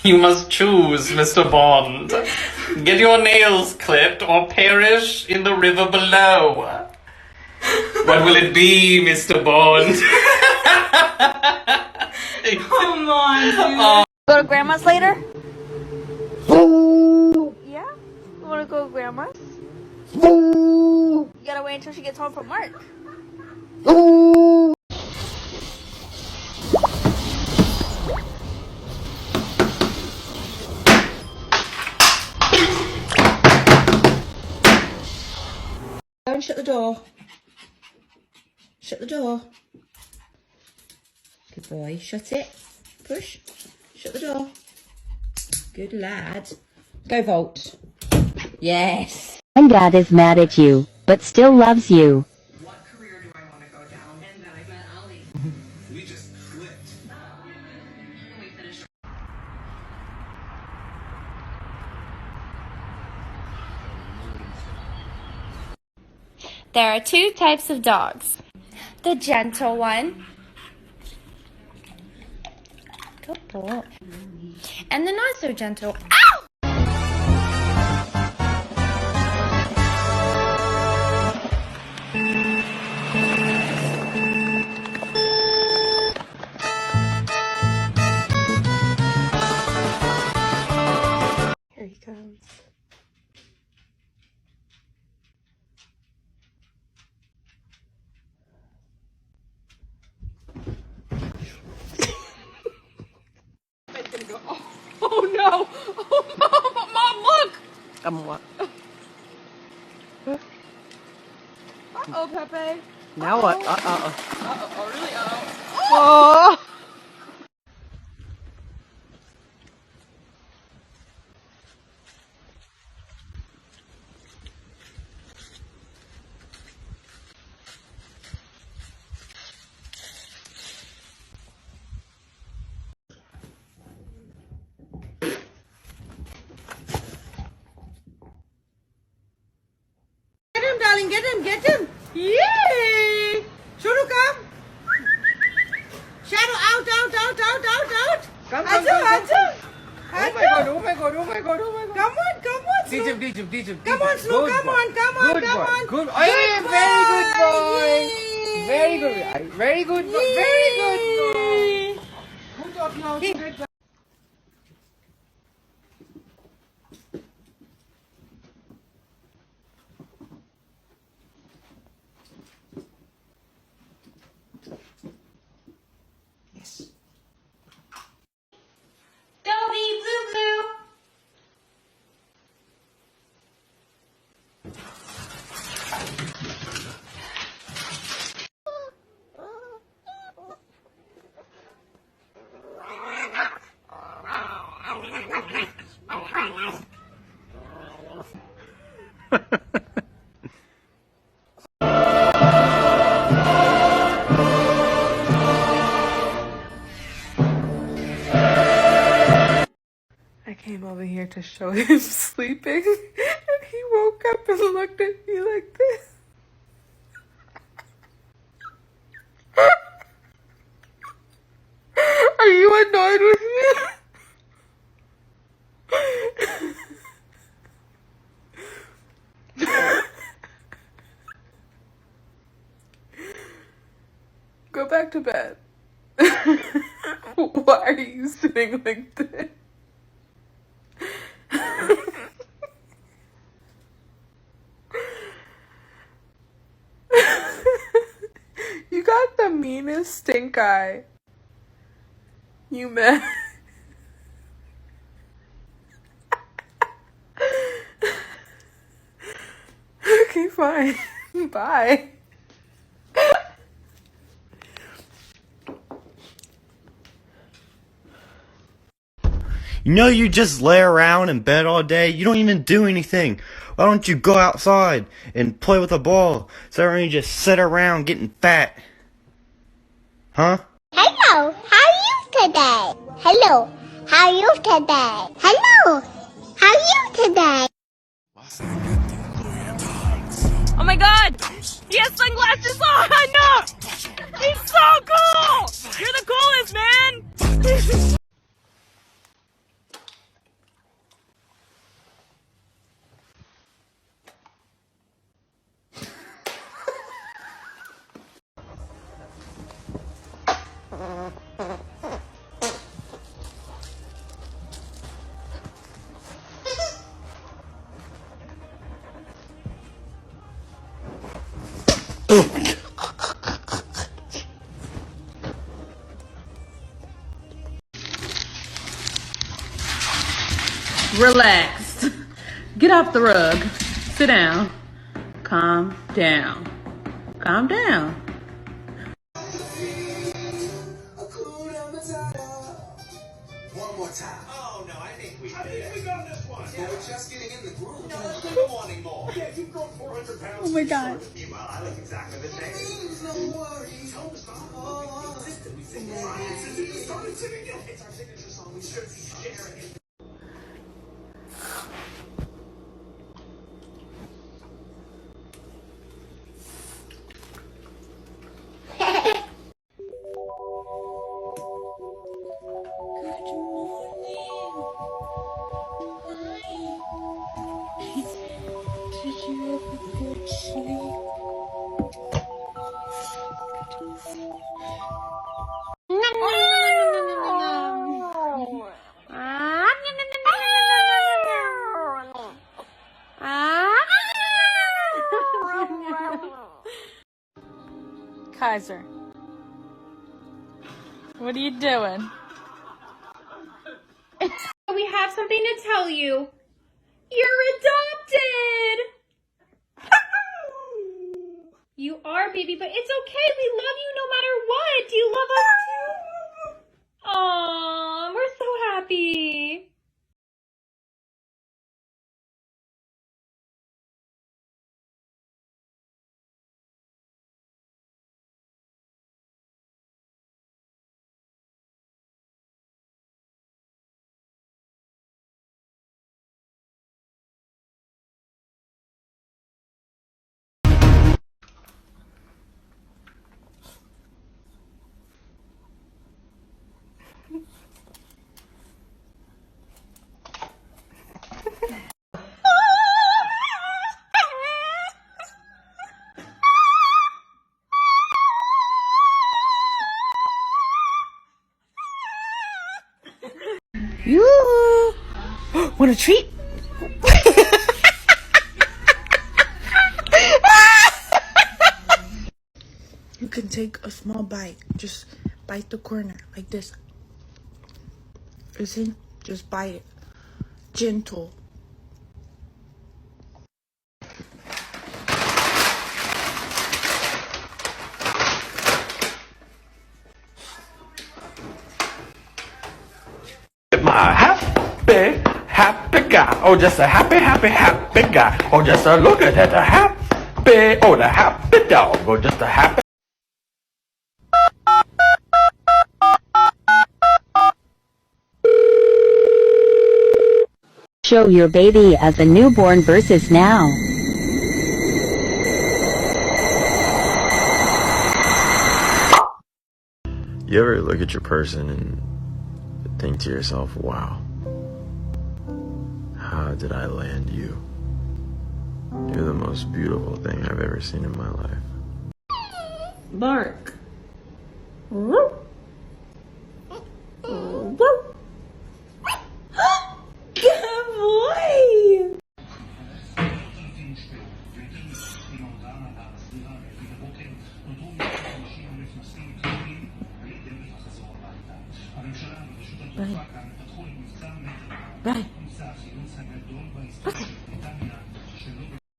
You must choose, Mr. Bond. Get your nails clipped or perish in the river below. What will it be, Mr. Bond? Come on, dude. Go to Grandma's later? Yeah? You wanna go to Grandma's? You gotta wait until she gets home from work. Go and shut the door. Shut the door. Good boy. Shut it. Push. Shut the door. Good lad. Go vault. Yes. And Dad is mad at you, but still loves you. What career do I want to go down? And then I met Ali. We just clicked. We finished. There are two types of dogs. The gentle one. Good boy. And the not so gentle. Ow! Here he comes. Oh no! Oh, Mom, look! I'm what? Uh-oh, Pepe. Now what? Oh, really? Oh! Get him, darling, get him! Yay! Shuru, come! Shadow, out! Come, Handsome! Oh my god. Come on, Snoop. Teach him. Come on, Snoop, come on. Good boy. Good. Oh, yeah, very good boy. Very good boy. Good dog, no, good dog. Yes. Dobby, Blue Blue. I came over here to show him sleeping, and he woke up and looked at me like this. Are you annoyed with me? Go back to bed. Why are you sitting like this? You got the meanest stink eye. You mad? Okay, fine. Bye. You know you just lay around in bed all day? You don't even do anything. Why don't you go outside and play with a ball instead of you just sit around getting fat? Huh? Hello, how are you today? Hello, how are you today? Hello, how are you today? Oh my god! He has sunglasses on! No! He's so cool! You're the coolest, man! Relaxed. Get off the rug. Sit down. Calm down. Calm down. One more time. Oh no, I think we got this one. Yeah, we're just getting in the groove. No, wanting more. Yeah, you've grown 400 pounds. Oh my god. Meanwhile, I look exactly the same. No worries. Tell us about we sing it. Started singing it. It's our signature song. We should be sharing it. Kaiser, what are you doing? We have something to tell you. You're adopted! You are, baby, but it's okay. We love you no matter what. Do you love us too? Aw, we're so happy. You want a treat? You can take a small bite. Just bite the corner like this. You see? Just bite it. Gentle. My happy guy. Oh, just a happy guy. Oh, just a look at that, a happy, oh, the happy dog. Oh, just a happy. Show your baby as a newborn versus now. You ever look at your person and think to yourself, wow, how did I land you? You're the most beautiful thing I've ever seen in my life. Bark. Good boy. Bye. Bye.